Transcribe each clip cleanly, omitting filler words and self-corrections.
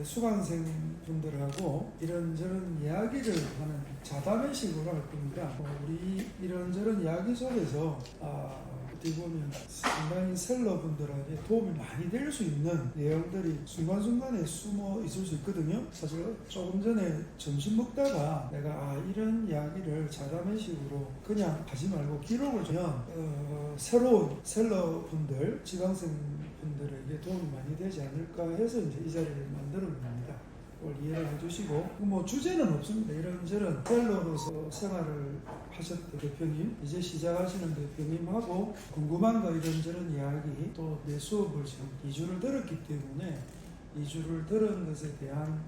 수강생분들하고 이런저런 이야기를 하는 자담회식으로 할 겁니다. 우리 이런저런 이야기 속에서 어떻게 보면 상당히 셀러분들에게 도움이 많이 될 수 있는 내용들이 순간순간에 숨어 있을 수 있거든요. 사실 조금 전에 점심 먹다가 내가 이런 이야기를 자담회식으로 그냥 하지 말고 기록을 주면 새로운 셀러분들, 지강생분들에게 도움이 많이 되지 않을까 해서 이제 이 자리를 만들어 봅니다. 그걸 이해를 해주시고 주제는 없습니다. 이런저런 셀러로서 생활을 하셨던 대표님, 이제 시작하시는 대표님하고 궁금한 거 이런저런 이야기, 또 내 수업을 지금 2주를 들었기 때문에 2주를 들은 것에 대한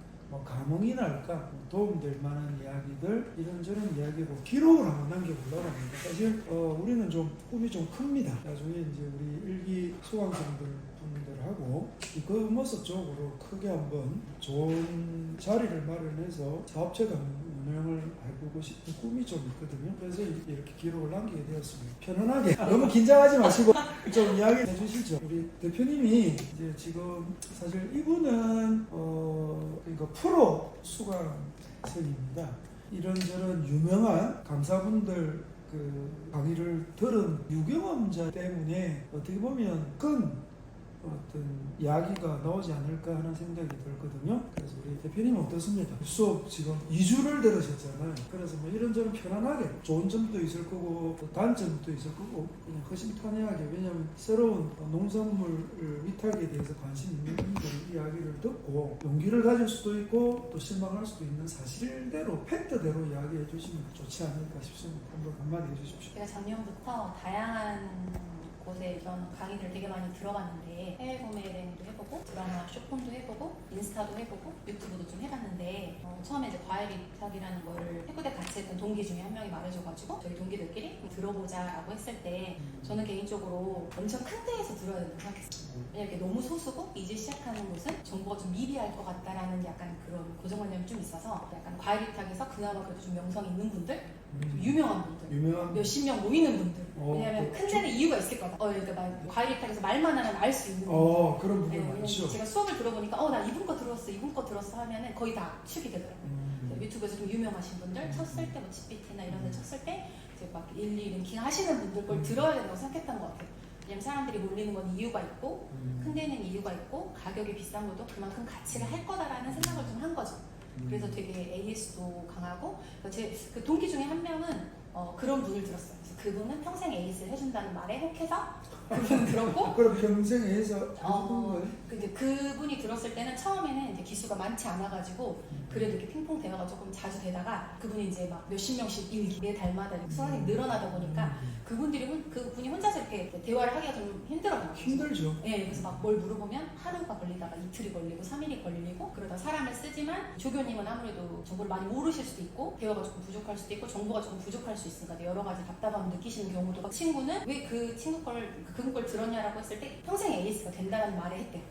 감흥이랄까 도움될 만한 이야기들 이런저런 이야기로 기록을 한번 남겨보려고 합니다. 사실 우리는 좀 꿈이 좀 큽니다. 나중에 이제 우리 일기 수강생분들하고 이커머스 쪽으로 크게 한번 좋은 자리를 마련해서 사업체가 운영을 해보고 싶은 꿈이 좀 있거든요. 그래서 이렇게 기록을 남기게 되었습니다. 편안하게 너무 긴장하지 마시고 좀 이야기 해주시죠. 우리 대표님이 이제 지금 사실 이분은 그러니까 프로 수강생입니다. 이런저런 유명한 강사분들 강의를 들은 유경험자 때문에 어떻게 보면 큰 어떤 이야기가 나오지 않을까 하는 생각이 들거든요. 그래서 우리 대표님은 어떻습니까? 수업 지금 2주를 들으셨잖아요. 그래서 이런저런 편안하게 좋은 점도 있을 거고 단점도 있을 거고 그냥 허심탄회하게, 왜냐하면 새로운 농산물 위탁에 대해서 관심 있는 분들 이야기를 듣고 용기를 가질 수도 있고 또 실망할 수도 있는 사실대로 팩트대로 이야기해 주시면 좋지 않을까 싶습니다. 한번 한마디 해주십시오. 제가 작년부터 다양한 곳에 이런 강의들을 되게 많이 들어봤는데 해외 구매 여행도 해보고 드라마 쇼폼도 해보고 인스타도 해보고 유튜브도 좀 해봤는데 처음에 이제 과외 위탁이라는 거를 해부대 같이 했던 동기 중에 한 명이 말해줘가지고 저희 동기들끼리 들어보자라고 했을 때 저는 개인적으로 엄청 큰 데에서 들어야 된다고 생각했어요. 왜냐면 이게 너무 소수고 이제 시작하는 곳은 정보가 좀 미비할 것 같다라는 약간 그런 고정관념이 좀 있어서 약간 과외 위탁에서 그나마 그래도 좀 명성 있는 분들, 좀 유명한 분들, 몇십 명 모이는 분들. 왜냐면 큰 데는 이유가 있을 거다. 그러니까 과외 위탁에서 말만 하면 알 수 있는 그런 분들 많죠. 제가 수업을 들어보니까 나 이분 거 들었어, 이분 거 들었어 하면은 거의 다 축이 되더라고요. 유튜브에서 좀 유명하신 분들 쳤을 때 GPT나 이런 데 쳤을 때 이제 막 일일이 랭킹 하시는 분들 걸 들어야 된다고 생각했던 것 같아요. 왜냐면 사람들이 몰리는 건 이유가 있고 큰 데는 이유가 있고 가격이 비싼 것도 그만큼 가치를 할 거다라는 생각을 좀 한 거죠. 그래서 되게 AS도 강하고 제 그 동기 중에 한 명은 그런 분을 들었어요. 그래서 그분은 평생 AS를 해준다는 말에 혹해서 그분 들었고 그럼 평생 AS 근데 그분이 들었을 때는 처음에는 이제 기수가 많지 않아가지고 그래도 이렇게 핑퐁 대화가 조금 자주 되다가 그분이 이제 막 몇십 명씩 일기 매 달마다 수강생이 늘어나다 보니까 그분이 혼자서 이렇게 대화를 하기가 좀 힘들어요. 힘들죠. 네, 그래서 막 뭘 물어보면 하루가 걸리다가 이틀이 걸리고 3일이 걸리고 그러다 사람을 쓰지만 조교님은 아무래도 정보를 많이 모르실 수도 있고 대화가 조금 부족할 수도 있고 정보가 조금 부족할 수 있으니까 여러 가지 답답함을 느끼시는 경우도 친구는 왜 그 친구 그분 걸 들었냐라고 했을 때 평생 AS가 된다는 말을 했대요.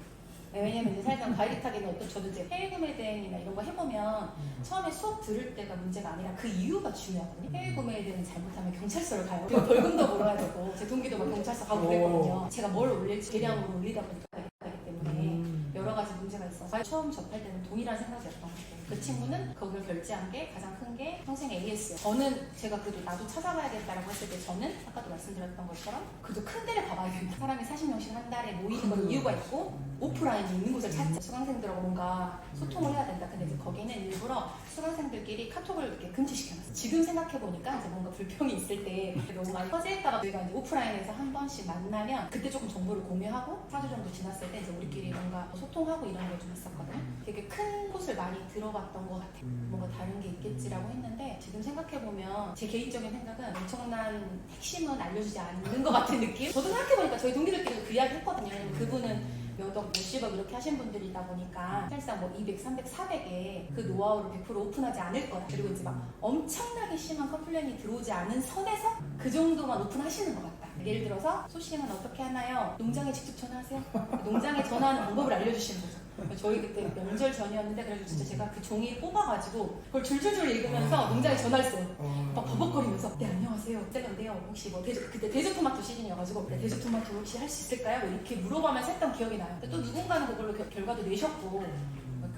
왜냐면 이제 사실상 과외 위탁에는 저도 이제 해외 구매 대행이나 이런 거 해보면 처음에 수업 들을 때가 문제가 아니라 그 이유가 중요하거든요. 해외 구매 대행 잘못하면 경찰서를 가요. 그리고 벌금도 물어야 되고 제 동기도 막 경찰서 가고 그랬거든요. 제가 뭘 올릴지 대량으로 올리다 보니까 되기 때문에 여러 가지 문제가 있어서 처음 접할 때는 돈이라는 생각이었던 것 같아요. 그 친구는 그걸 결제한 게 가장 큰 게 평생 AS예요. 저는 제가 그래도 나도 찾아봐야겠다라고 했을 때 저는 아까도 말씀드렸던 것처럼 그래도 큰 데를 가봐야 된다. 사람이 40명씩 한 달에 모이는 건 이유가 있고 오프라인이 있는 곳을 찾자. 수강생들하고 뭔가 소통을 해야 된다. 근데 이제 거기는 일부러 수강생들끼리 카톡을 이렇게 금지시켜놨어요. 지금 생각해보니까 이제 뭔가 불평이 있을 때 너무 많이 퍼질까봐 저희가 이제 오프라인에서 한 번씩 만나면 그때 조금 정보를 공유하고 4주 정도 지났을 때 이제 우리끼리 뭔가 소통하고 이런 걸 좀 했었거든요. 되게 큰 곳을 많이 들어봤던 것 같아요. 뭔가 다른 게 있겠지라고 했는데 지금 생각해보면 제 개인적인 생각은 엄청난 핵심은 알려주지 않는 것 같은 느낌? 저도 생각해보니까 저희 동기들끼리 그 이야기 했거든요. 그분은 몇억, 몇십억 이렇게 하신 분들이다 보니까 사실상 뭐 200, 300, 400에 그 노하우를 100% 오픈하지 않을 거야. 그리고 이제 막 엄청나게 심한 컴플레인이 들어오지 않은 선에서 그 정도만 오픈하시는 것 같다. 예를 들어서 소싱은 어떻게 하나요? 농장에 직접 전화하세요. 농장에 전화하는 방법을 알려주시는 거죠. 저희 그때 명절 전이었는데 그래서 진짜 제가 그 종이 뽑아가지고 그걸 줄줄줄 읽으면서 농장에 전화했어요. 막 버벅거리면서 네 안녕하세요. 그때인데요 혹시 뭐 그때 대저토마토 시즌이어가지고 네, 대저토마토 혹시 할 수 있을까요? 뭐 이렇게 물어보면서 했던 기억이 나요. 근데 또 누군가는 그걸로 결과도 내셨고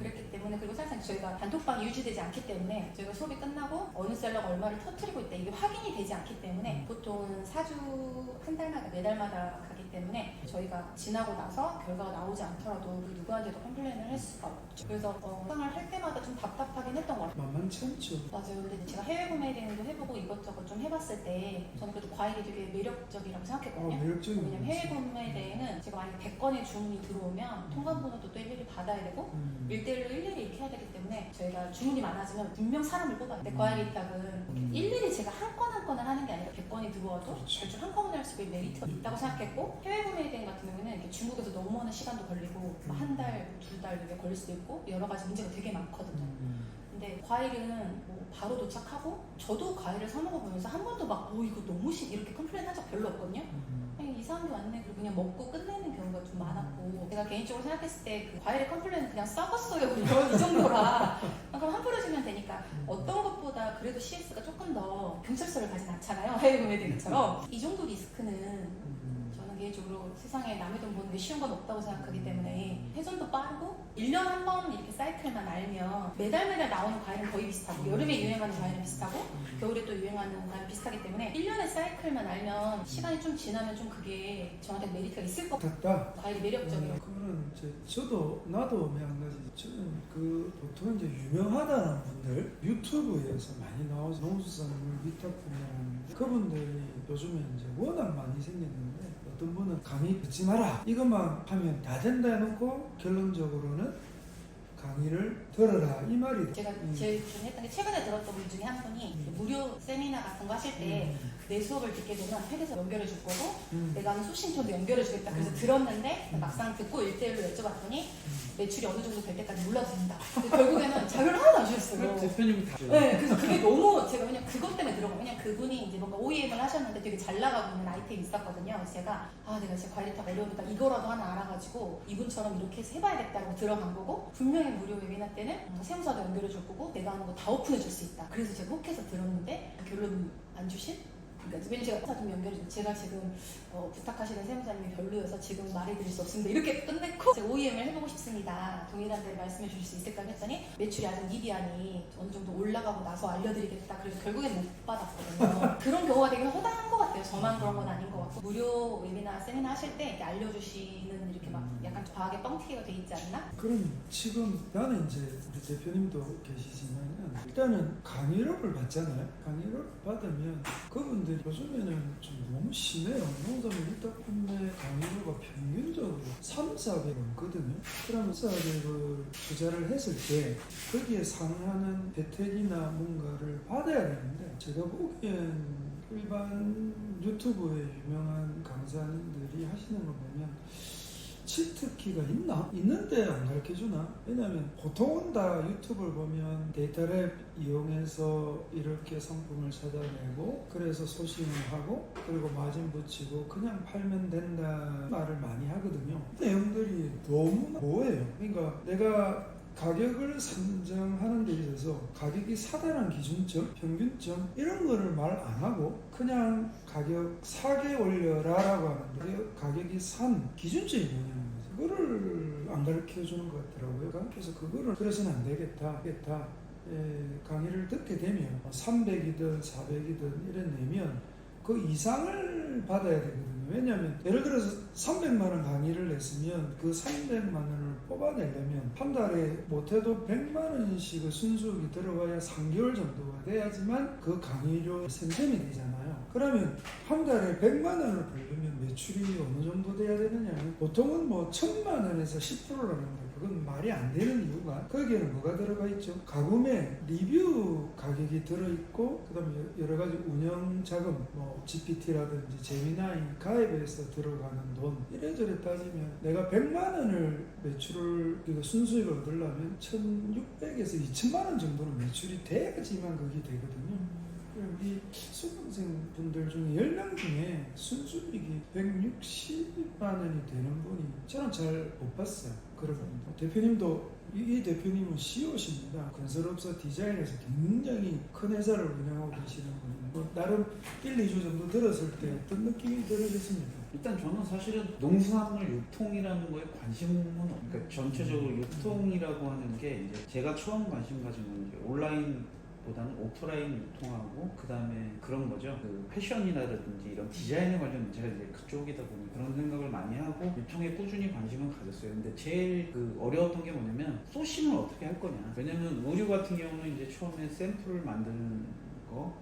그랬기 때문에, 그리고 사실 저희가 단톡방이 유지되지 않기 때문에 저희가 수업이 끝나고 어느 셀러가 얼마를 터뜨리고 있다 이게 확인이 되지 않기 때문에 보통은 4주 한 달마다 매달마다 가기 때문에 저희가 지나고 나서 결과가 나오지 않더라도 그 누구한테도 컴플레인을 할 수가 없죠. 그래서 수강을 할 때마다 좀 답답하긴 했던 것 같아요. 만만치 않죠. 맞아요. 근데 제가 해외 구매 대행도 해보고 이것저것 좀 해봤을 때 저는 그래도 과일이 되게 매력적이라고 생각했거든요. 매력적인 왜냐면 해외 구매 대행은 제가 만약에 100건의 주문이 들어오면 통관번호도 또 일일이 받아야 되고 1대1로 일일이 이렇게 해야 되기 때문에 저희가 주문이 많아지면 분명 사람을 뽑아요. 근데 과일 위탁은 일일이 제가 한 건 한 건을 하는 게 아니라 100건이 들어와도 그렇죠. 대충 한꺼번에 할 수 있는 메리트가 있다고 생각했고, 해외 구매 대행 같은 경우에는 이렇게 중국에서 넘어오는 시간도 걸리고 뭐 한 달, 2달 이렇게 걸릴 수도 있고 여러 가지 문제가 되게 많거든요. 근데 과일은 뭐 바로 도착하고 저도 과일을 사 먹어보면서 한 번도 막 이거 너무 이렇게 컴플레인 한 적 별로 없거든요. 그냥 이상한 게 왔네 그리고 그냥 먹고 끝내는 경우가 좀 많았고, 제가 개인적으로 생각했을 때 그 과일의 컴플레인은 그냥 썩었어요 이 정도라 그럼 함부로 주면 되니까 어떤 것보다 그래도 CS가 조금 더 경찰서를 가진 않잖아요, 해외 구매 대행처럼. 이 정도 리스크는 저는 개인적으로 세상에 남의 돈 버는 게 쉬운 건 없다고 생각하기 때문에 회전도 빠르고 1년에 한 번 이렇게 사이클만 알면 매달 나오는 과일은 거의 비슷하고 여름에 유행하는 과일은 비슷하고 겨울에 또 유행하는 과일은 비슷하기 때문에 1년의 사이클만 알면 시간이 좀 지나면 좀 그게 저한테 메리트가 있을 것 같아요. 됐다. 과일이 매력적이에요. 그거는 나도 마찬가지. 저는 보통 이제 유명하다는 분들 유튜브에서 많이 나와서 농수산물 위탁분야하는데 그분들이 요즘에 이제 워낙 많이 생겼는데 어떤 분은 강의 듣지 마라 이것만 하면 다 된다 해놓고 결론적으로는 강의를 들어라 이 말이 제가 제일 좀 했던 게 최근에 들었던 분 중에 한 분이 무료 세미나 같은 거 하실 때 내 수업을 듣게 되면 회계사 연결해 줄 거고 내가 하는 수신청도 연결해 주겠다. 그래서 들었는데 막상 듣고 1대1로 여쭤봤더니 매출이 어느 정도 될 때까지 몰라도 된다. 결국에는 자료를 하나도 안 주셨어요. 대표님이 다. 네, 그래서 그게 너무 제가 그냥 그것 때문에 들어가. 그냥 그분이 이제 뭔가 OEM을 하셨는데 되게 잘 나가고 있는 아이템이 있었거든요. 그래서 제가 내가 진짜 과일 다 어려우니까 이거라도 하나 알아가지고 이분처럼 이렇게 해서 해봐야겠다고 들어간 거고, 분명히 무료 웨비나 때는 세무사도 연결해 줄 거고 내가 하는 거 다 오픈해 줄 수 있다. 그래서 제가 혹해서 들었는데 결론 안 주신? 그러니까 왜냐면 제가 세무사 좀 연결해 줘. 제가 지금 부탁하시는 세무사님이 별로여서 지금 말해드릴 수 없습니다. 이렇게 끝냈고 제가 OEM을 해보고 싶습니다. 동일한 데를 말씀해 주실 수 있을까 했더니 매출이 아직 미비하니 어느 정도 올라가고 나서 알려드리겠다. 그래서 결국엔 못 받았거든요. 그런 경우가 되게 허다한 것 같아요. 저만 그런 건 아닌 것 같고, 무료 웨비나 세미나 하실 때 이렇게 알려주시는 이렇게 막 약간 과하게 뻥튀기가 돼 있지 않나? 그럼 지금 나는 이제 우리 대표님도 계시지만 일단은 강의료를 받잖아요. 강의료를 받으면 그분들이 요즘에는 좀 너무 심해요. 농산물 위탁판매 강의료가 평균적으로 3,400원 거든요. 그러면 400을 투자를 했을 때 거기에 상하는 혜택이나 뭔가를 받아야 되는데, 제가 보기엔 일반 유튜브에 유명한 강사님들이 하시는 거 보면 치트키가 있나? 있는데 안 가르쳐주나? 왜냐면 보통은 다 유튜브를 보면 데이터랩 이용해서 이렇게 상품을 찾아내고 그래서 소싱을 하고 그리고 마진 붙이고 그냥 팔면 된다 말을 많이 하거든요. 내용들이 너무 뭐예요? 그러니까 내가 가격을 산정하는 데 있어서 가격이 사다란 기준점, 평균점 이런 거를 말 안 하고 그냥 가격 사게 올려라 라고 하는데 가격이 산 기준점이 뭐냐는 거죠. 그거를 안 가르쳐 주는 것 같더라고요. 그래서 그거를 그래서는 안 되겠다. 강의를 듣게 되면 300이든 400이든 이런 내면 그 이상을 받아야 되거든요. 왜냐하면 예를 들어서 300만 원 강의를 냈으면 그 300만 원을 뽑아내려면 한 달에 못해도 100만 원씩 순수익이 들어와야 3개월 정도가 돼야지만 그 강의료 생산이 되잖아요. 그러면 한 달에 100만 원을 벌려면 매출이 어느 정도 돼야 되느냐면 보통은 뭐 1,000만 원에서 10%라는 거예요. 그건 말이 안 되는 이유가 거기에는 뭐가 들어가 있죠? 가구매 리뷰 가격이 들어있고 그 다음에 여러 가지 운영 자금 뭐 GPT라든지 제미나이 가입해서 들어가는 돈 이래저래 따지면 내가 100만 원을 매출을 순수익을 얻으려면 1,600에서 2,000만 원 정도는 매출이 돼야지만 그게 되거든요. 우리 수강생 분들 중에 10명 중에 순수익이 160만 원이 되는 분이 저는 잘 못 봤어요. 그러고 대표님도 이 대표님은 CEO십니다. 건설업소 디자인에서 굉장히 큰 회사를 운영하고 계시는 분인데 나름 1, 2주 정도 들었을 때 어떤 느낌이 들으셨습니까? 일단 저는 사실은 농수산물 유통이라는 거에 관심은 그러니까 전체적으로 유통이라고 하는 게 이제 제가 처음 관심 가진 건 이제 온라인보다는 오프라인 유통하고 그 다음에 그런 거죠. 그 패션이라든지 이런 디자인에 관련 제가 이제 그쪽이다 보니 그런 생각을 많이 하고 유통에 꾸준히 관심을 가졌어요. 근데 제일 그 어려웠던 게 뭐냐면 소싱을 어떻게 할 거냐. 왜냐면 의류 같은 경우는 이제 처음에 샘플을 만드는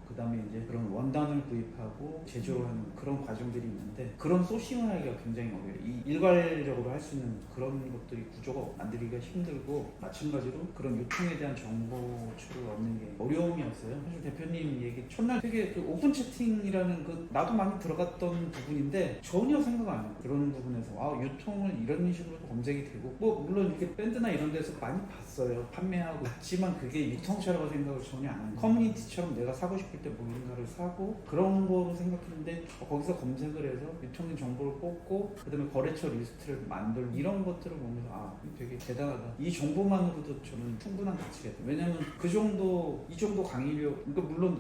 그 다음에 이제 그런 원단을 구입하고 제조를 하는 그런 과정들이 있는데 그런 소싱을 하기가 굉장히 어려워요. 일괄적으로 할 수 있는 그런 것들이 구조가 만들기가 힘들고 마찬가지로 그런 유통에 대한 정보를 얻는 게 어려움이었어요. 사실 대표님 얘기 첫날 되게 그 오픈 채팅이라는 그 나도 많이 들어갔던 부분인데 전혀 생각 안 해요. 그런 부분에서 유통을 이런 식으로 검색이 되고 뭐 물론 이렇게 밴드나 이런 데서 많이 봤어요. 판매하고 있지만 그게 유통처라고 생각을 전혀 안 해요. 커뮤니티처럼 내가 사고 싶을 때 뭔가를 사고 그런 거로 생각했는데 거기서 검색을 해서 유통인 정보를 뽑고 그 다음에 거래처 리스트를 만들고 이런 것들을 보면서 되게 대단하다. 이 정보만으로도 저는 충분한 가치가 있다. 왜냐면 이 정도 강의력 그러니까 물론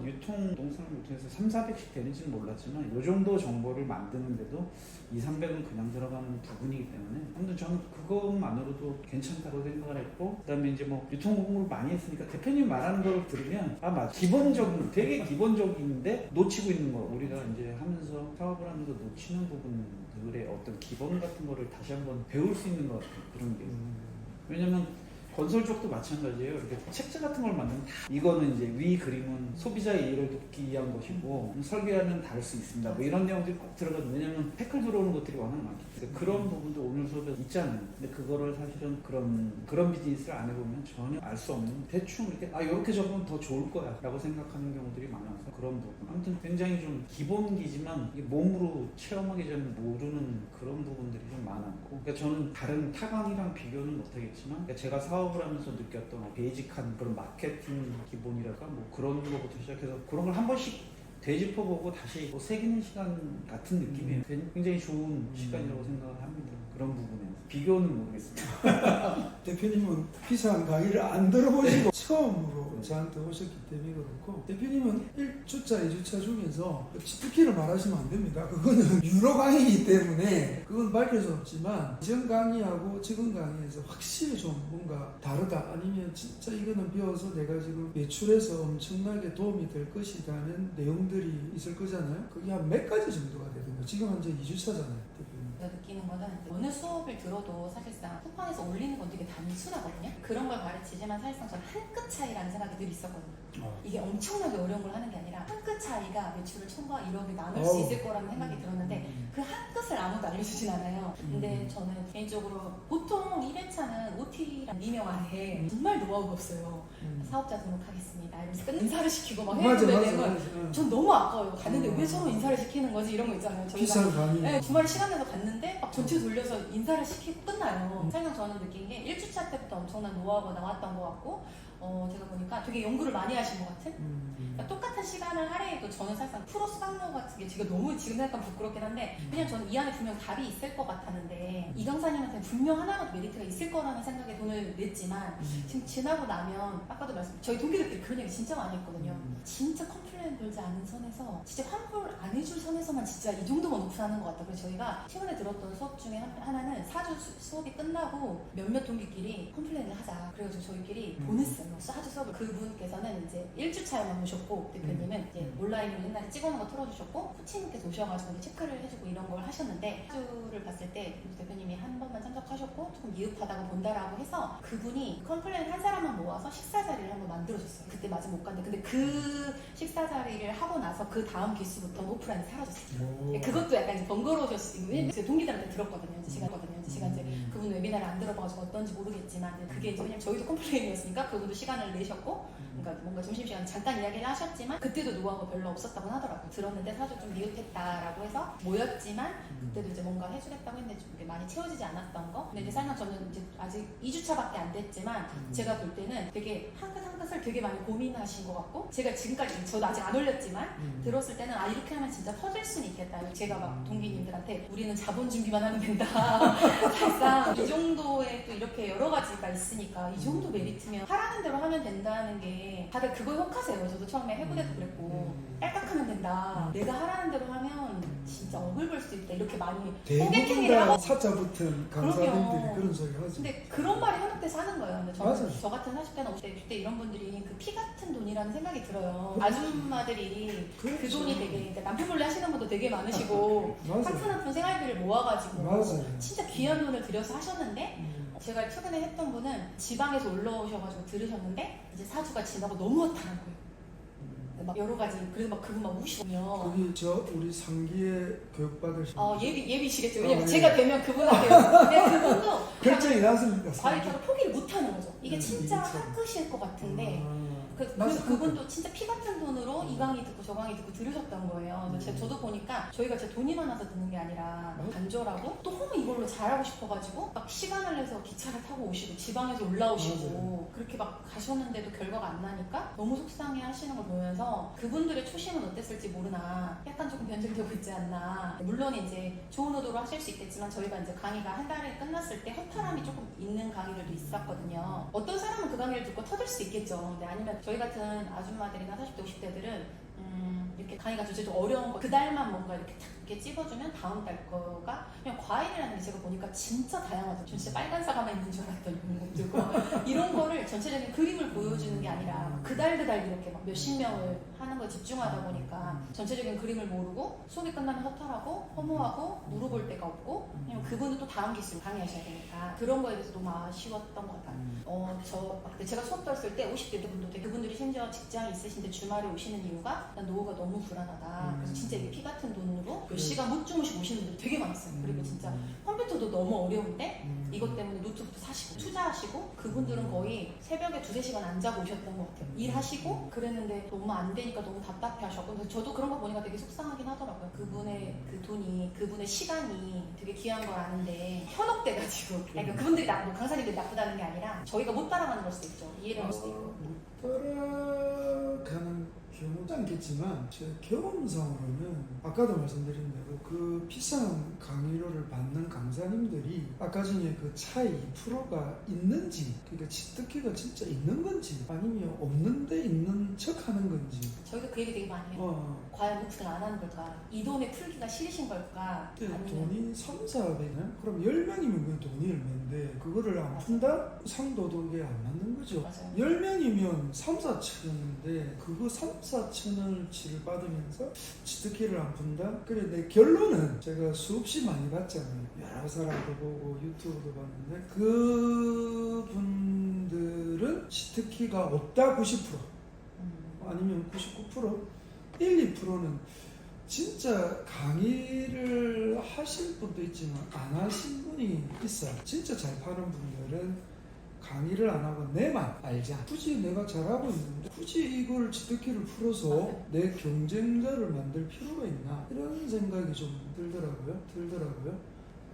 농산물 유통에서 300~400씩 되는지는 몰랐지만 이 정도 정보를 만드는데도 200~300은 그냥 들어가는 부분이기 때문에 아무튼 저는 그것만으로도 괜찮다고 생각을 했고 그 다음에 이제 뭐 유통 공부를 많이 했으니까 대표님 말하는 걸 들으면 기본적인 되게 기본적인데 놓치고 있는 거 우리가 이제 하면서 사업을 하면서 놓치는 부분들의 어떤 기본 같은 거를 다시 한번 배울 수 있는 것 같아요. 그런 게 왜냐면 건설 쪽도 마찬가지예요. 이렇게 책자 같은 걸 만들면 이거는 이제 위 그림은 소비자의 이해를 돕기 위한 것이고 설계하면 다를 수 있습니다. 뭐 이런 내용들이 꼭 들어가도 왜냐면 태클 들어오는 것들이 워낙 많기 때문에 그런 부분도 오늘 수업에 있잖아요. 근데 그거를 사실은 그런 비즈니스를 안 해보면 전혀 알 수 없는 대충 이렇게 이렇게 적으면 더 좋을 거야 라고 생각하는 경우들이 많아서 그런 부분 아무튼 굉장히 좀 기본기지만 이게 몸으로 체험하기 전에 모르는 그런 부분들이 좀 많았고 그러니까 저는 다른 타강이랑 비교는 못하겠지만 그러니까 제가 사업을 하면서 느꼈던 베이직한 그런 마케팅 기본이랄까 뭐 그런 거부터 시작해서 그런 걸 한 번씩 되짚어보고 다시 뭐 새기는 시간 같은 느낌이에요. 굉장히 좋은 시간이라고 생각을 합니다. 그런 부분에서 비교는 모르겠습니다. 대표님은 비싼 강의를 안 들어보시고 처음으로 저한테 오셨기 때문에 그렇고 대표님은 1주차, 2주차 중에서 GTP를 말하시면 안 됩니다. 그거는 유로 강의이기 때문에 그건 밝힐 수 없지만 이전 강의하고 지금 강의에서 확실히 좀 뭔가 다르다 아니면 진짜 이거는 배워서 내가 지금 매출에서 엄청나게 도움이 될 것이라는 내용들이 있을 거잖아요. 그게 한 몇 가지 정도가 되던가 지금 현재 2주차잖아요. 제가 느끼는 거는 어느 수업을 들어도 사실상 쿠팡에서 올리는 건 되게 단순하거든요. 그런 걸 가르치지만 사실상 저는 한 끗 차이라는 생각이 늘 있었거든요. 이게 엄청나게 어려운 걸 하는 게 아니라 한 끗 차이가 매출을 1000과 1억이 나눌 수 있을 거라는 생각이 들었는데 그 한 끗을 아무도 알려주진 않아요. 근데 저는 개인적으로 보통 1회차는 OT라는 미명 아래 정말 노하우가 없어요. 사업자 등록하겠습니다. 이러면서 끝 인사를 시키고 막 했는데 전 너무 아까워요. 갔는데 왜 서로 인사를 시키는 거지 이런 거 있잖아요. 비싼 강의. 네, 주말에 시간 내서 갔는데 막 전체 돌려서 인사를 시키고 끝나요. 사실상 저는 느낀 게 1주차 때부터 엄청난 노하우가 나왔던 것 같고 제가 보니까 되게 연구를 많이 하신 것 같은? 그러니까 똑같은 시간을 할애해도 저는 사실상 프로 수강료 같은 게 제가 너무 지금 생각하면 부끄럽긴 한데 그냥 저는 이 안에 분명 답이 있을 것 같았는데 이 강사님한테는 분명 하나라도 메리트가 있을 거라는 생각에 돈을 냈지만 지금 지나고 나면 아까도 저희 동기들끼리 그런 얘기 진짜 많이 했거든요. 진짜 컴플레인 걸지 않은 선에서 진짜 환불 안 해줄 선에서만 진짜 이 정도만 오픈하는 것 같다. 그래서 저희가 최근에 들었던 수업 중에 하나는 4주 수업이 끝나고 몇몇 동기끼리 컴플레인을 하자. 그래가지고 저희끼리 보냈어요. 4주 수업을 그분께서는 이제 1주차에만 오셨고 대표님은 이제 온라인으로 옛날에 찍어놓은 거 틀어주셨고 코치님께서 오셔가지고 체크를 해주고 이런 걸 하셨는데 4주를 봤을 때 대표님이 한 번만 참석하셨고 조금 미흡하다고 본다라고 해서 그분이 컴플레인 한 사람만 모아서 식사 자리를 한번 만들어줬어요. 그때 마침 못 갔는데 근데 그 식사 자리를 하고 나서 그 다음 기수부터는 오프라인이 사라졌어요. 그것도 약간 이제 번거로우셨을 수 있고 왜냐면 제 동기들한테 들었거든요. 이제 시간 이제 그분 웨비나를 안 들어봐가지고 어떤지 모르겠지만 그게 이제 왜냐면 저희도 컴플레인이었으니까 그분도 시간을 내셨고 그러니까 뭔가 점심시간 잠깐 이야기를 하셨지만 그때도 노하우가 별로 없었다고 하더라고요. 들었는데 사실 좀 미흡했다라고 해서 모였지만 그때도 이제 뭔가 해주겠다고 했는데 좀 많이 채워지지 않았던 거. 근데 이제 사실 저는 이제 아직 2주차밖에 안 됐지만 제가 볼 때는 되게 한 끗 한 끗을 되게 많이 고민하신 것 같고 제가 지금까지 저도 아직 안 올렸지만 들었을 때는 이렇게 하면 진짜 터질 수는 있겠다. 제가 막 동기님들한테 우리는 자본 준비만 하면 된다. 사실상 이 정도의 사람들이 또 이렇게 여러 가지가 있으니까 이 정도 메리트면 하라는 대로 하면 된다는 게 다들 그거에 혹하세요. 저도 처음에 해볼 때도 그랬고 딸깍하면 된다. 내가 하라는 대로 하면 진짜 억울볼 수 있다. 이렇게 많이 대부분 호객행위를 다 하고 사자 붙은 강사님들이 그럼요. 그런 소리 하지. 근데 그런 말이 현혹돼서 하는 거예요. 근데 맞아요. 저는 저 같은 40대나 50대, 60대 이런 분들이 그 피 같은 돈이라는 생각이 들어요. 아줌마들이 그 그렇죠. 돈이 되게 그러니까 남편 몰래 하시는 분도 되게 많으시고 맞아요. 하푼하푼 생활비를 모아가지고 맞아요. 진짜 귀한 돈을 들여서 하셨는데 제가 최근에 했던 분은 지방에서 올라오셔가지고 들으셨는데 이제 4주가 지나고 너무 허탈한 거예요. 막 여러 가지 그래서 막 그분 막 우시면 거기 우리 상기에 교육받으신 예비시겠죠. 왜냐면 네. 제가 되면 그분한테 근데 그분도 결정이 났습니까? 과일 계속 포기를 못하는 거죠. 이게 진짜 이게 참. 한 끝일 것 같은데 맞아. 그분도 진짜 피 같은 돈으로 이 강의 듣고 저 강의 듣고 들으셨던 거예요. 그래서 저도 보니까 저희가 진짜 돈이 많아서 듣는 게 아니라 간절하고 또 너무 이걸로 잘하고 싶어가지고 막 시간을 내서 기차를 타고 오시고 지방에서 올라오시고 그렇게 막 가셨는데도 결과가 안 나니까 너무 속상해 하시는 걸 보면서 그분들의 초심은 어땠을지 모르나 약간 조금 변질되고 있지 않나. 물론 이제 좋은 의도로 하실 수 있겠지만 저희가 이제 강의가 한 달에 끝났을 때 허탈함이 조금 있는 강의들도 있었거든요. 어떤 사람은 그 강의를 듣고 터질 수 있겠죠. 근데 아니면 저희 같은 아줌마들이나 40대, 50대들은 이렇게 강의가 좀 어려운 거 그달만 뭔가 이렇게 탁 이렇게 찝어주면 다음 달 거가 그냥 과일이라는 게 제가 보니까 진짜 다양하죠. 전 진짜 빨간 사과만 있는 줄 알았더니 이런 거를 전체적인 그림을 보여주는 게 아니라 그달 이렇게 막 몇십 명을 하는 거에 집중하다 보니까 전체적인 그림을 모르고 수업이 끝나면 허탈하고 허무하고 물어볼 데가 없고 왜냐면 그분은 또 다음 기술 강의하셔야 되니까 그런 거에 대해서 너무 아쉬웠던 것 같아요. 제가 수업 들었을 때 50대 분도 그분들이 심지어 직장이 있으신데 주말에 오시는 이유가 난 노후가 너무 불안하다. 그래서 진짜 이게 피 같은 돈으로 몇 시간 못 주무시고 오시는 분들 되게 많았어요. 그리고 진짜 컴퓨터도 너무 어려운데 이것 때문에 노트북도 사시고 투자하시고 그분들은 거의 새벽에 2-3시간 안 자고 오셨던 것 같아요. 일하시고 그랬는데 너무 안 되니까 너무 답답해 하셨고 그래서 저도 그런 거 보니까 되게 속상하긴 하더라고요. 그분의 그 돈이 그분의 시간이 되게 귀한 걸 아는데 현혹돼가지고 그러니까 그분들이 강사님들이 나쁘다는 게 아니라 저희가 못 따라가는 걸 수도 있죠. 이해를 할 수도 있고 못 따라가는 경우도 않겠지만 제 경험상으로는 아까도 말씀드린 대로 그 비싼 강의료를 받는 강사님들이 아까 전에 그 차이 2%가 있는지 그러니까 치트키가 진짜 있는 건지 아니면 없는데 있는 척 하는 건지 저희가 그 얘기 되게 많이 해요. 과연 오픈을 안 하는 걸까? 이 돈에 풀기가 싫으신 걸까? 아니면 돈이 3-4배나? 그럼 10명이면 그 돈이 얼마인데 그거를 안 푼다? 상도덕에 안 맞는 거죠. 맞아요. 10명이면 3-4천원인데 그거 3-4천원을 지급받으면서 치트키를 안 푼다? 그래 내 결론은 제가 수없이 많이 봤잖아요. 여러 사람도 보고 유튜브도 봤는데 그분들은 치트키가 없다 90% 아니면 99% 1-2%는 진짜 강의를 하실 분도 있지만 안 하신 분이 있어요. 진짜 잘 파는 분들은 강의를 안 하고 내만 알자. 굳이 내가 잘하고 있는데 굳이 이걸 치트키를 풀어서 내 경쟁자를 만들 필요가 있나 이런 생각이 좀 들더라고요.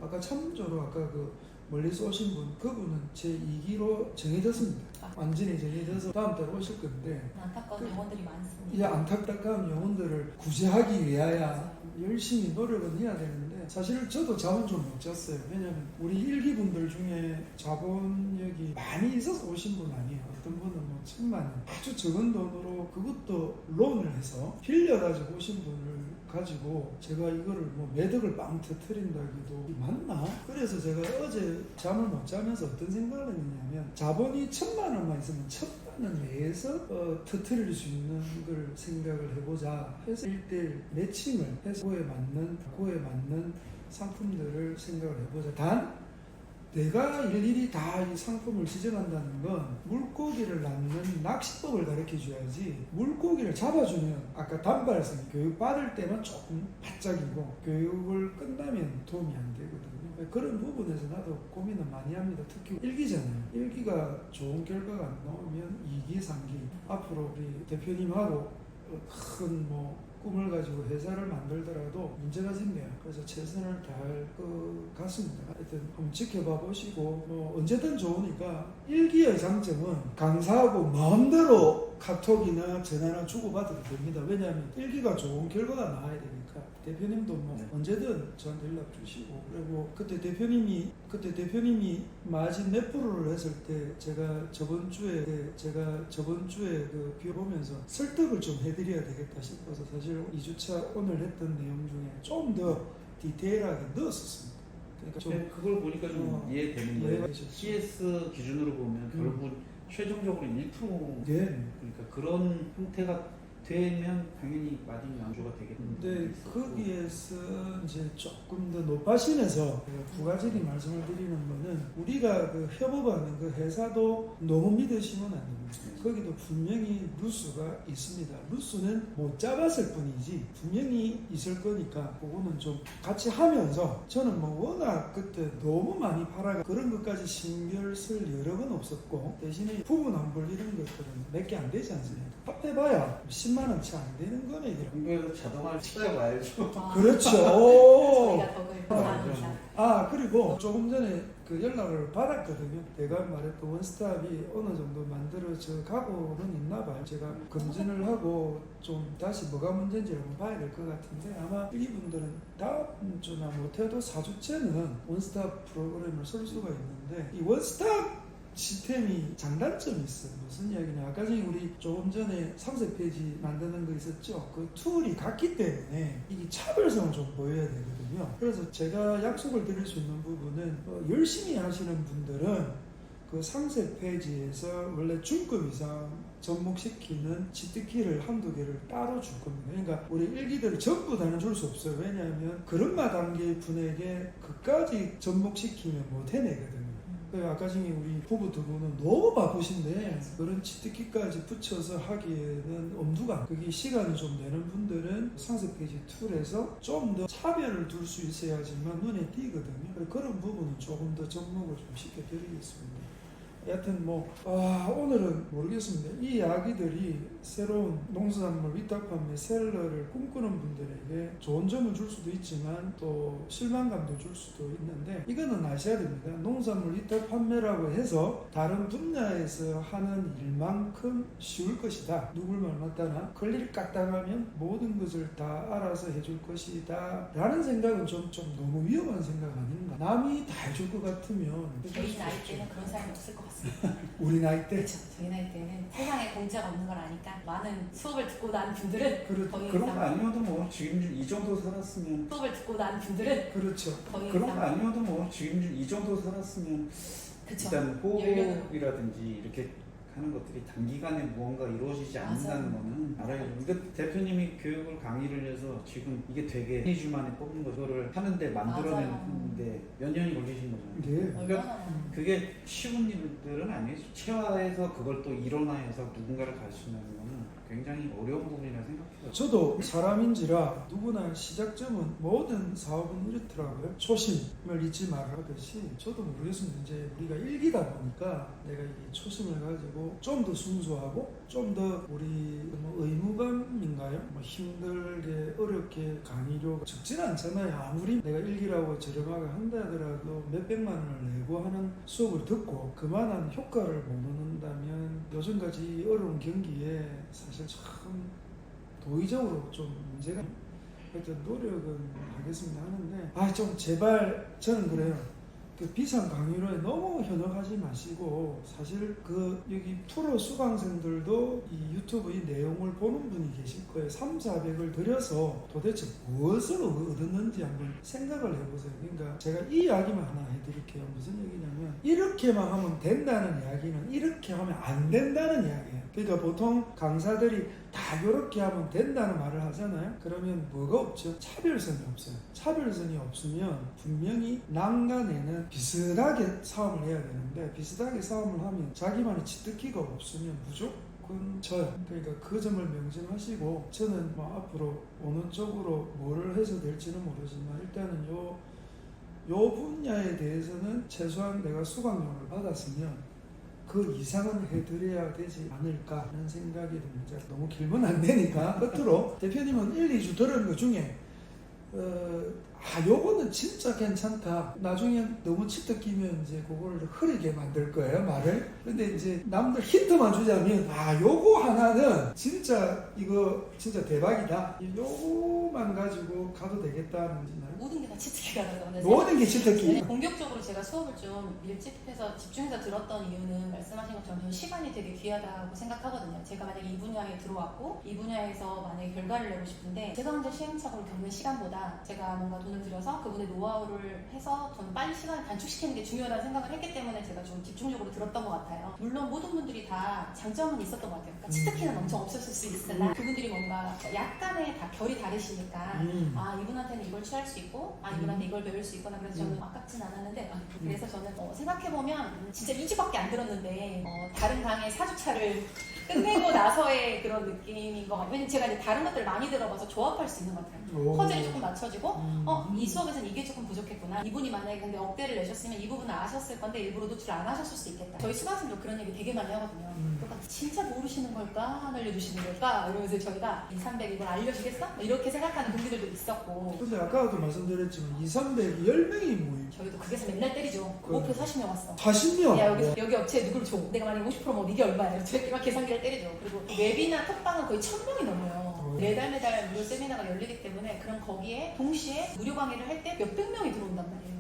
아까 참조로 아까 그 멀리서 오신 분 그분은 제 2기로 정해졌습니다. 완전히 정해져서 다음 달에 오실 건데 안타까운 영혼들이 많습니다. 이 안타까운 영혼들을 구제하기 위하여 열심히 노력은 해야 되는데 사실 저도 잠은 좀 못 잤어요. 왜냐면 우리 1기분들 중에 자본력이 많이 있어서 오신 분 아니에요. 어떤 분은 뭐 1000만 원 아주 적은 돈으로 그것도 론을 해서 빌려가지고 오신 분을 가지고 제가 이거를 뭐 매덕을 빵 터뜨린다기도 맞나? 그래서 제가 어제 잠을 못 자면서 어떤 생각을 했느냐면 자본이 1000만 원만 있으면 1000만 원 내에서 터뜨릴 수 있는 걸 생각을 해보자 해서 1:1 매칭을 해서 그거에 맞는 상품들을 생각을 해보자. 단 내가 일일이 다 이 상품을 지정한다는 건 물고기를 낳는 낚시법을 가르쳐줘야지 물고기를 잡아주면 아까 단발성 교육 받을 때만 조금 바짝이고 교육을 끝나면 도움이 안 되거든요. 그런 부분에서 나도 고민을 많이 합니다. 특히 1기잖아요. 1기가 좋은 결과가 안 나오면 2기, 3기 앞으로 우리 대표님하고 큰 꿈을 가지고 회사를 만들더라도 문제가 생겨요. 그래서 최선을 다할 것 같습니다. 하여튼 한번 지켜봐 보시고 언제든 좋으니까 1기의 장점은 강사하고 마음대로 카톡이나 전화나 주고받아도 됩니다. 왜냐하면 1기가 좋은 결과가 나와야 되니까 대표님도 언제든 저한테 연락 주시고 그리고 그때 대표님이 그때 대표님이 마진 몇 프로를 했을 때 제가 저번 주에 그 뷰 보면서 설득을 좀 해드려야 되겠다 싶어서 사실 2주차 오늘 했던 내용 중에 좀 더 디테일하게 넣었었습니다. 그러니까 좀 그걸 보니까 좀 이해되는 거예요. 이해가 되셨죠. CS 기준으로 보면 결국 최종적으로 1% 네. 그러니까 그런 형태가 되면 당연히 마진 양조가 되겠는데 근데 거기에서 이제 조금 더 높아지면서 두 가지를 말씀을 드리는 거는 우리가 그 협업하는 그 회사도 너무 믿으시면 안 됩니다. 거기도 분명히 루스가 있습니다. 루스는 못 잡았을 뿐이지 분명히 있을 거니까 그거는 좀 같이 하면서 저는 뭐 워낙 그때 너무 많이 팔아가 그런 것까지 신경 쓸 여력은 없었고 대신에 부분 환불 이런 것들은 몇 개 안 되지 않습니까? 합해봐야 10만 원 채 안 되는 거네. 이게. 공부해서 자동화를 찾아봐야죠. 그렇죠. 저희가 덕을 감사합니다. 그리고 조금 전에 그 연락을 받았거든요. 내가 말했던 원스톱이 어느 정도 만들어져 가고는 있나 봐요. 제가 검진을 하고 좀 다시 뭐가 문제인지 한번 봐야 될 것 같은데 아마 이분들은 다음 주나 못해도 4주째는 원스톱 프로그램을 쓸 수가 있는데 이 원스톱 시스템이 장단점이 있어요. 무슨 이야기냐? 아까 전에 우리 조금 전에 상세 페이지 만드는 거 있었죠? 그 툴이 같기 때문에 이게 차별성을 좀 보여야 되거든요. 그래서 제가 약속을 드릴 수 있는 부분은 열심히 하시는 분들은 그 상세 페이지에서 원래 중급 이상 접목시키는 치트키를 한두 개를 따로 줄 겁니다. 그러니까 우리 일기들을 전부 다는 줄 수 없어요. 왜냐하면 그런마 단계 분에게 그까지 접목시키면 못 해내거든요. 아까 전에 우리 부부 두 분은 너무 바쁘신데 그런 치트키까지 붙여서 하기에는 엄두가 그게 시간이 좀 되는 분들은 상세 페이지 툴에서 좀 더 차별을 둘 수 있어야지만 눈에 띄거든요. 그런 부분은 조금 더 접목을 좀 시켜드리겠습니다. 여하튼 오늘은 모르겠습니다. 이 이야기들이 새로운 농수산물 위탁 판매 셀러를 꿈꾸는 분들에게 좋은 점을 줄 수도 있지만 또 실망감도 줄 수도 있는데 이거는 아셔야 됩니다. 농수산물 위탁 판매라고 해서 다른 분야에서 하는 일만큼 쉬울 것이다. 누굴 만났다나 권리를 까딱하면 모든 것을 다 알아서 해줄 것이다 라는 생각은 좀 너무 위험한 생각 아닌가. 남이 다 해줄 것 같으면 저희 나이 때는 그런 사람이 없을 것 같습니다. 우리 나이 때 그렇죠. 저희 나이 때는 세상에 공짜가 없는 걸 아니까 많은 수업을 듣고 난 분들은 거의 그런 거 아니어도 뭐 지금 이 정도 살았으면 수업을 듣고 난 분들은 그렇죠. 거의 그런 거 아니어도 뭐 지금 이 정도 살았으면 그쵸. 일단 호흡이라든지 이렇게 하는 것들이 단기간에 무언가 이루어지지 않는다는 거는 알아야죠. 근데 대표님이 교육을 강의를 해서 지금 이게 되게 2주 만에 뽑는 거를 하는데 만들어내는데 몇 년이 걸리신 거잖아요. 네. 얼마나 그게 쉬운 일들은 아니에요. 체화해서 그걸 또 일원화해서 누군가를 가르친다는 거는 굉장히 어려운 부분이라 생각해요. 저도 사람인지라 누구나 시작점은 모든 사업은 이렇더라고요. 초심을 잊지 말하듯이 저도 모르겠습니다. 이제 우리가 일기다 보니까 내가 이 초심을 가지고 좀 더 순수하고 좀 더 우리 의무감인가요? 힘들게 어렵게 강의료가 적진 않잖아요. 아무리 내가 일기라고 저렴하게 한다 하더라도 몇백만 원을 내고 하는 수업을 듣고 그만한 효과를 못 얻는다면 요즘까지 어려운 경기에 사실 참 도의적으로 좀 문제가 하여튼 노력은 하겠습니다 하는데 좀 제발 저는 그래요. 그 비싼 강의로에 너무 현혹하지 마시고 사실 그 여기 프로 수강생들도 이 유튜브 이 내용을 보는 분이 계실 거예요. 3,400을 들여서 도대체 무엇을 얻었는지 한번 생각을 해보세요. 그러니까 제가 이 이야기만 하나 해드릴게요. 무슨 얘기냐면 이렇게만 하면 된다는 이야기는 이렇게 하면 안 된다는 이야기예요. 그러니까 보통 강사들이 다 이렇게 하면 된다는 말을 하잖아요. 그러면 뭐가 없죠? 차별성이 없어요. 차별성이 없으면 분명히 난간에는 비슷하게 싸움을 해야 되는데 비슷하게 싸움을 하면 자기만의 치트키가 없으면 무조건 져요. 그러니까 그 점을 명심하시고 저는 앞으로 어느 쪽으로 뭐를 해서 될지는 모르지만 일단은 요 분야에 대해서는 최소한 내가 수강료를 받았으면 그 이상은 해드려야 되지 않을까 하는 생각이 듭니다. 너무 길면 안 되니까 끝으로 대표님은 1, 2주 들은 것 중에 요거는 진짜 괜찮다. 나중에 너무 치트키면 이제 그걸 흐리게 만들 거예요, 말을. 근데 이제 남들 힌트만 주자면, 요거 하나는 진짜 이거 진짜 대박이다. 요거만 가지고 가도 되겠다는. 모든 게 다 치트키라서. 모든 게 치트키. 본격적으로 제가 수업을 좀 밀집해서 집중해서 들었던 이유는 말씀하신 것처럼 저는 시간이 되게 귀하다고 생각하거든요. 제가 만약에 이 분야에 들어왔고 이 분야에서 만약에 결과를 내고 싶은데 제가 혼자 시행착오를 겪는 시간보다 제가 뭔가 돈을 들여서 그분의 노하우를 해서 저는 빨리 시간을 단축시키는 게 중요하다는 생각을 했기 때문에 제가 좀 집중적으로 들었던 것 같아요. 물론 모든 분들이 다 장점은 있었던 것 같아요. 그러니까 치트키는 엄청 없었을 수 있으나 그분들이 뭔가 약간의 다 결이 다르시니까 이분한테는 이걸 취할 수 있고 이분한테 이걸 배울 수 있구나. 그래서 저는 아깝진 않았는데 그래서 저는 생각해보면 진짜 2주밖에 안 들었는데 다른 강의 4주차를 끝내고 나서의 그런 느낌인 것 같아요. 왜냐면 제가 이제 다른 것들을 많이 들어봐서 조합할 수 있는 것 같아요. 퍼즐이 조금 맞춰지고 이 수업에서는 이게 조금 부족했구나. 이분이 만약에 근데 억대를 내셨으면 이 부분은 아셨을 건데 일부러 노출 안 하셨을 수 있겠다. 저희 수강생도 그런 얘기 되게 많이 하거든요. 그러니까 진짜 모르시는 걸까? 안 알려주시는 걸까? 이러면서 저희가 2, 300 이걸 알려주겠어? 이렇게 생각하는 동기들도 있었고. 근데 아까도 말씀드렸지만 2, 300, 10명이 모임. 저희도 그게서 맨날 때리죠. 목표 40명 왔어. 40명? 야 여기 업체에 누구를 줘? 내가 만약에 50% 뭐 이게 얼마야? 저희끼리 막 계산기를 때리죠. 그리고 웹이나 톡방은 거의 1000명이 넘어요. 매달 무료 세미나가 열리기 때문에 그럼 거기에 동시에 무료 강의를 할 때 몇백 명이 들어온단 말이에요.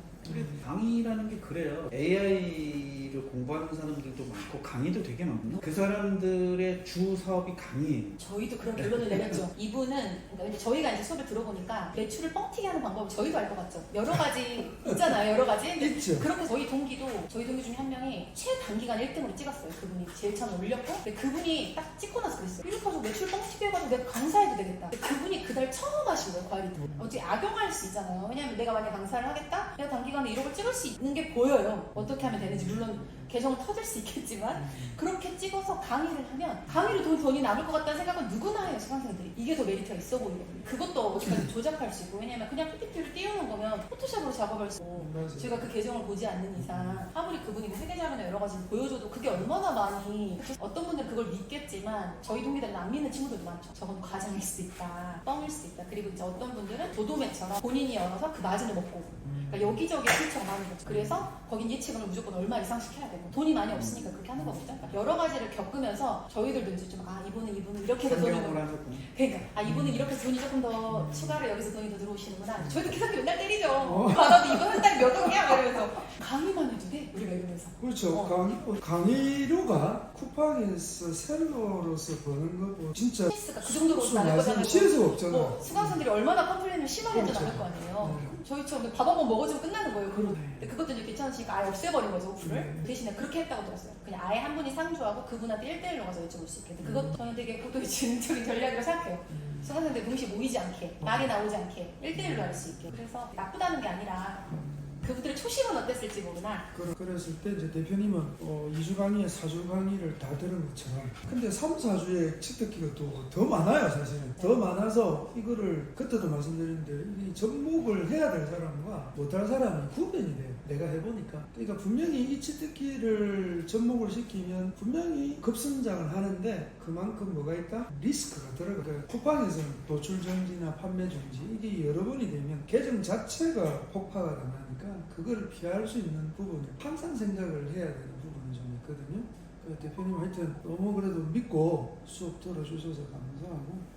강의라는 게 그래요. AI를 공부하는 사람들도 많고 강의도 되게 많거든요. 그 사람들의 주 사업이 강의예요. 저희도 그런 결론을 내렸죠. 이분은 그러니까 저희가 이제 수업을 들어보니까 매출을 뻥튀기 하는 방법을 저희도 알 것 같죠. 여러 가지 있잖아요. 여러 가지. 있죠. 그렇게 저희 동기 중에 한 명이 최단기간에 1등으로 찍었어요. 그분이 제일 처음 올렸고 근데 그분이 딱 찍고 나서 그랬어요. 이렇게 해서 매출 뻥튀기 해가지고 내가 강사해도 되겠다. 근데 그분이 그날 처음 하신 거예요. 퀄리티. 어떻게 악용할 수 있잖아요. 왜냐면 내가 만약 강사를 하겠다? 내가 단기간에 1억을 찍을 수 있는 게 보여요. 어떻게 하면 되는지. 물론 계정은 터질 수 있겠지만 그렇게 찍어서 강의를 하면 강의로 돈이 남을 것 같다는 생각은 누구나 해요. 수강생들이. 이게 더 메리트가 있어 보이거든요. 그것도 어디까지 조작할 수 있고 왜냐면 그냥 PPT를 띄우는 거면 포토샵으로 작업할 수 있고 제가 그 계정을 보지 않는 이상 아무리 그분이 회계자료나 여러 가지를 보여줘도 그게 얼마나 많이 어떤 분들은 그걸 믿겠지만 저희 동기들은 안 믿는 친구들도 많죠. 저건 과장일 수 있다. 뻥일 수 있다. 그리고 이제 어떤 분들은 도도매처럼 본인이 열어서 그 마진을 먹고 그러니까 여기저기 출처가 많은 거죠. 그래서 거긴 예치금을 무조건 얼마 이상 시켜야 되고 돈이 많이 없으니까 그렇게 하는 거거든요. 그러니까 여러 가지를 겪으면서 저희들도 이제 좀 이분은 이렇게 해서 돈이 그러니까 이분은 이렇게 해서 돈이 조금 더 추가로 여기서 돈이 더 들어오시는구나. 저희도 계산기 맨날 때리죠. 나도 이거 한 달에 몇 억이야? 이러면서 강의만 해도 돼? 우리가 이러면서. 그렇죠. 강의료가 쿠팡에서 셀러로서 버는 거고 진짜 CS 그 정도로 나눌 거잖아요. CS가 없잖아. 수강생들이 얼마나 컴플레인을 심하게 해도 나눌 거 아니에요. 저희처럼 밥 한 번 먹어주면 끝나는 거예요. 근데 그것도 이제 괜찮으시니까 아예 없애버린 거죠, 오프를. 대신에 그렇게 했다고 들었어요. 그냥 아예 한 분이 상주하고 그분한테 1대1로 가서 여쭤볼 수 있게. 그것도 저는 되게 고도의 지능적인 전략이라고 생각해요. 수강생들 동시에 모이지 않게, 말이 나오지 않게 1대1로 할 수 있게. 그래서 나쁘다는 게 아니라 그분들의 초심은 어땠을지 모르나. 그랬을 때 이제 대표님은 2주 강의에 4주 강의를 다 들은 것처럼 근데 3, 4주에 치트키가 또 더 많아요. 사실은 더 많아서 이거를 그때도 말씀드렸는데 이 접목을 해야 될 사람과 못할 사람이 구분이 돼요. 내가 해보니까. 그러니까 분명히 이 치트키를 접목을 시키면 분명히 급성장을 하는데 그만큼 뭐가 있다? 리스크가 들어가요. 그러니까 쿠팡에서는 노출 정지나 판매 정지 이게 여러 번이 되면 계정 자체가 폭파가 당하니까 그걸 피할 수 있는 부분을 항상 생각을 해야 되는 부분이 좀 있거든요. 대표님 하여튼 너무 그래도 믿고 수업 들어주셔서 감사하고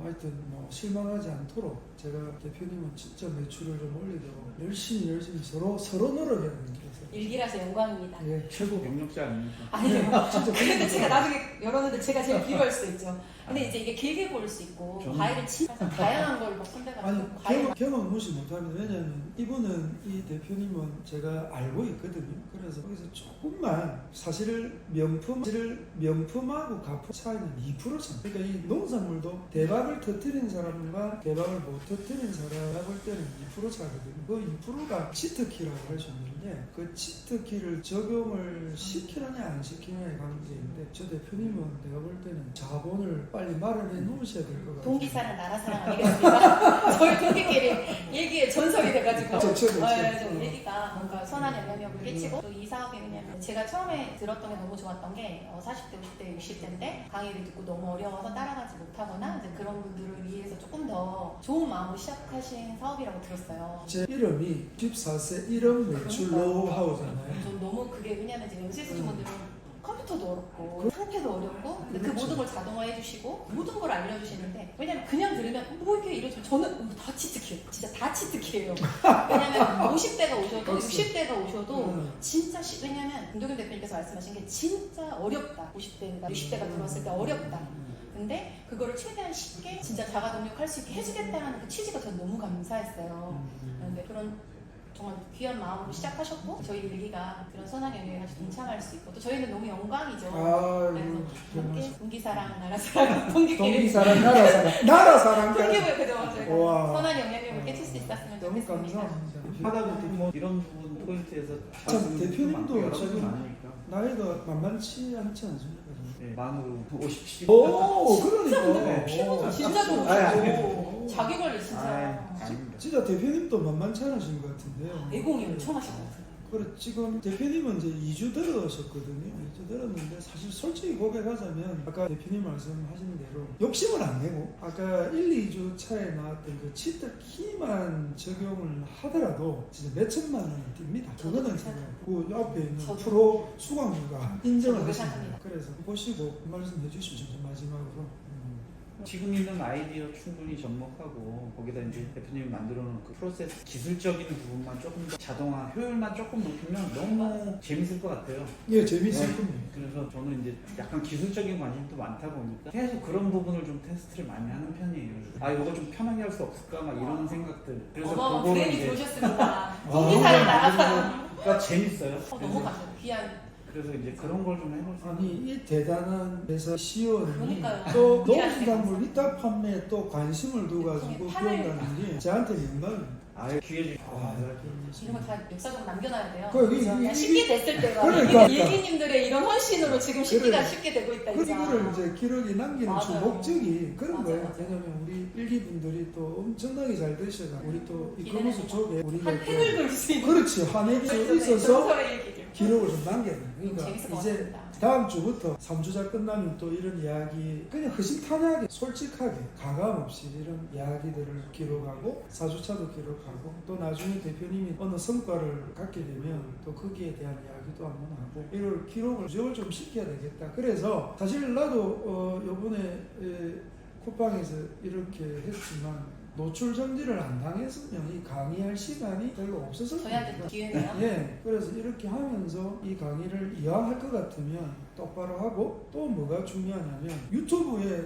하여튼 뭐 실망하지 않도록 제가 대표님은 진짜 매출을 좀 올리도록 열심히 서로 노력해야 됩니다. 일기라서 영광입니다. 예, 최고 경력자 아닙니까? 아니요. 그래도 제가 나중에 열었는데 제가 제일 비교할 수도 있죠. 근데 이제 이게 길게 볼 수 있고 과외를 진짜 다양한 걸 막 선배가 경험 무시 못합니다. 왜냐하면 이분은 이 대표님은 제가 알고 있거든요. 그래서 거기서 조금만 사실 명품하고 가품 차이는 2% 차. 그러니까 이 농산물도 대박을 터뜨린 사람과 대박을 못 터뜨린 사람 볼 때는 2% 차거든요. 그 2%가 치트키라고 할 수 있는데 그 치트키를 적용을 시키느냐 안 시키느냐의 관계인데 저 대표님은 내가 볼 때는 자본을 빨리 마련해 놓으셔야 될 것 같아요. 동기사랑 나라사랑 아니겠습니까? 저희 동기끼리 얘기에 전설이 돼가지고 좋죠. 얘기가 뭔가 선한 영향력을 끼치고 또 이 사업이 왜냐면 제 제가 처음에 들었던 게 너무 좋았던 게 40대, 50대, 60대인데 강의를 듣고 너무 어려워서 따라가지 못하거나 이제 그런 분들을 위해서 조금 더 좋은 마음으로 시작하신 사업이라고 들었어요. 제 이름이 14세 1억 매출 노하우잖아요. 전 너무 그게 왜냐면 이제 연세 있으신 분들은 컴퓨터도 어렵고 상태도 어렵고 근데 그 그렇죠. 모든 걸 자동화해 주시고 모든 걸 알려주시는데 왜냐면 그냥 들으면 뭐 이렇게 이러시면 저는 다 치트키예요. 진짜 다 치트키예요. 왜냐면 50대가 오셔도 60대가 오셔도 진짜 왜냐면 김도겸 대표님께서 말씀하신 게 진짜 어렵다. 50대가 60대가 들어왔을 때 어렵다. 근데 그거를 최대한 쉽게 진짜 자가동력할 수 있게 해주겠다는 그 취지가 전 너무 감사했어요. 그런데 그런 정말 귀한 마음으로 시작하셨고 저희 일기가 그런 선한 영역에 같이 동참할 수 있고 또 저희는 너무 영광이죠. 그래서 함께 동기사랑 나라사랑 동기사랑 나라사랑 나라사랑까지 동기부여 그죠 저희가 와. 선한 영향력을 끼칠 수 있었으면 너무 좋겠습니다. 감사합니다. 하다 보면 뭐 이런 부분 포인트에서 참, 대표님도 여러 가지 지금 많으니까. 나이가 만만치 않지 않습니까? 네, 만으로 57. 오, 그러니까. 네. 피부도 진짜 아니, 좋으시고 자기 관리 진짜 아닙니다. 진짜 대표님도 만만치 않으신 것 같은데요. 내공이 엄청 하신 것 같아요. 그래, 지금 대표님은 이제 2주 들어오셨거든요. 2주 들었는데 사실 솔직히 고백하자면 아까 대표님 말씀하신 대로 욕심을 안 내고 아까 1, 2주 차에 나왔던 그 치트 키만 적용을 하더라도 진짜 몇 천만 원이 듭니다. 그거는 제가 그 앞에 있는 저도. 프로 수강료가 인정을 저도 했습니다. 생각합니다. 그래서 보시고 말씀해 주십시오. 마지막으로. 지금 있는 아이디어 충분히 접목하고 거기다 이제 대표님이 만들어놓은 그 프로세스 기술적인 부분만 조금 더 자동화 효율만 조금 높이면 너무 재밌을 것 같아요. 예, 재밌을 네. 겁니다. 그래서 저는 이제 약간 기술적인 관심도 많다 보니까 계속 그런 부분을 좀 테스트를 많이 하는 편이에요. 아 이거 좀 편하게 할 수 없을까 막 이런 생각들. 그래서 어머 그거를 브레인이 이제 좋으셨습니다. 동기사랑 나라사랑 그러니까 재밌어요. 너무 감사해요. 귀한 그래서 이제 그런 걸 좀 해볼 수 아니 이 대단한 회사 CEO는 그러니까요. 또 일하시는 농수산물 위탁 판매에 또 관심을 두가지고 판을 키운다는 게 저한테 영광입니다. 아예 기회 주셔서 감사해요. 이런 거 다 역사적으로 남겨놔야 돼요. 그 그냥 쉽게 됐을 때가 그러니까. 일기님들의 이런 헌신으로 지금 쉽기가 그래. 쉽게 되고 있다. 그거를 이제 기록이 남기는 주 맞아요. 목적이 그런 맞아요, 거예요. 맞아요. 왜냐면 우리 일기분들이 또 엄청나게 잘 되셔가 우리 또 이 기대는 커머스 쪽에 우리가 한 획을 그을 수 있는 그렇지 한획이 그렇죠. 있어서 정설의 일기를. 기록을 좀 남겨야 돼. 그러니까 재밌을 것 이제 같습니다. 다음 주부터 3주차 끝나면 또 이런 이야기 그냥 허심탄회하게 솔직하게 가감 없이 이런 이야기들을 기록하고 4주차도 기록하고 또 나중에 대표님이 어느 성과를 갖게 되면 또 거기에 대한 이야기도 한번 하고 이걸 기록을 누적을 좀 시켜야 되겠다. 그래서 사실 나도 요번에 쿠팡에서 이렇게 했지만 노출 정지를 안 당했으면 이 강의할 시간이 별로 없어서 저희한테 기회네요. 예, 그래서 이렇게 하면서 이 강의를 이왕할 것 같으면 똑바로 하고 또 뭐가 중요하냐면 유튜브에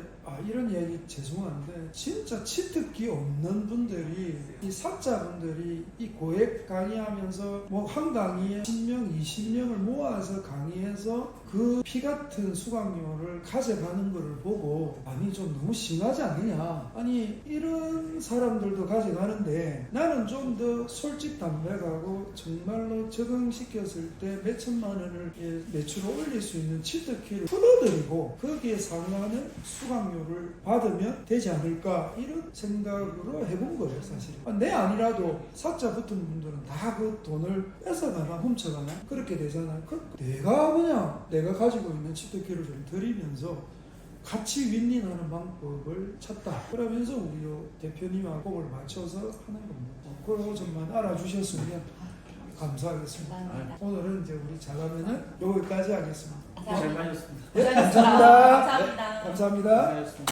이런 얘기 죄송한데 진짜 치트키 없는 분들이 이 사자분들이 이 고액 강의하면서 뭐 한 강의에 10명, 20명을 모아서 강의해서 그 피 같은 수강료를 가져가는 거를 보고 아니 좀 너무 심하지 않느냐 아니 이런 사람들도 가져가는데 나는 좀 더 솔직담백하고 정말로 적응시켰을 때 몇 천만 원을 매출을 올릴 수 있는 치트키를 풀어드리고 거기에 상응하는 수강료를 받으면 되지 않을까 이런 생각으로 해본 거예요 사실은. 내 아니라도 사자 붙은 분들은 다 그 돈을 뺏어가나 훔쳐가나 그렇게 되잖아요. 내가 그냥 내가 가지고 있는 치트키를 좀 드리면서 같이 윈윈하는 방법을 찾다. 그러면서 우리 대표님하고 호흡을 맞춰서 하는 겁니다. 그거 좀만 알아주셨으면 감사하겠습니다. 감사합니다. 오늘은 이제 우리 자가면은 여기까지 하겠습니다. 잘 마셨습니다. 예, 감사합니다. 감사합니다. 감사합니다. 감사합니다. 감사합니다.